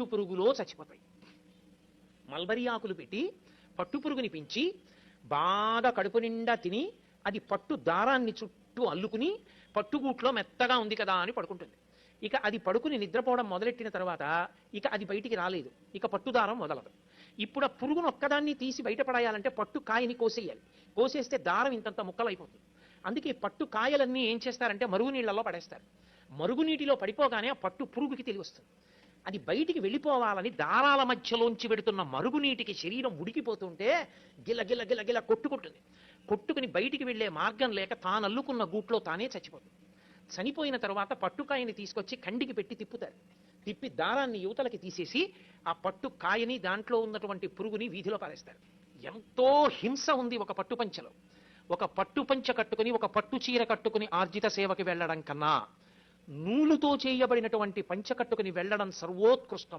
పట్టు పురుగులో చచ్చిపోతాయి. మల్బరీ ఆకులు పెట్టి పట్టు పురుగుని పెంచి బాగా కడుపు నిండా తిని అది పట్టు దారాన్ని చుట్టూ అల్లుకుని పట్టుగూట్లో మెత్తగా ఉంది కదా అని పడుకుంటుంది. ఇక అది పడుకుని నిద్రపోవడం మొదలెట్టిన తర్వాత ఇక అది బయటికి రాలేదు, ఇక పట్టుదారం మొదలదు. ఇప్పుడు ఆ పురుగును ఒక్కదాన్ని తీసి బయటపడేయాలంటే పట్టు కాయని కోసేయాలి. కోసేస్తే దారం ఇంతంత ముక్కలైపోతుంది. అందుకే పట్టు కాయలన్నీ ఏం చేస్తారంటే మరుగునీళ్లలో పడేస్తారు. మరుగునీటిలో పడిపోగానే ఆ పట్టు పురుగుకి తెలివస్తుంది. అది బయటికి వెళ్ళిపోవాలని దారాల మధ్యలోంచి పెడుతున్న మరుగునీటికి శరీరం ఉడికిపోతుంటే గిల గిల గిల గిల కొట్టుకుంటుంది. కొట్టుకుని బయటికి వెళ్లే మార్గం లేక తాను అల్లుకున్న గూట్లో తానే చచ్చిపోతుంది. చనిపోయిన తర్వాత పట్టుకాయని తీసుకొచ్చి కండికి పెట్టి తిప్పుతారు. తిప్పి దారాన్ని యువతలకి తీసేసి ఆ పట్టు కాయని దాంట్లో ఉన్నటువంటి పురుగుని వీధిలో పారేస్తారు. ఎంతో హింస ఉంది ఒక పట్టుపంచలో. ఒక పట్టుపంచ కట్టుకుని ఒక పట్టు చీర కట్టుకుని ఆర్జిత సేవకి వెళ్ళడం కన్నా నూలుతో చేయబడినటువంటి పంచ కట్టుకుని వెళ్ళడం సర్వోత్కృష్టం.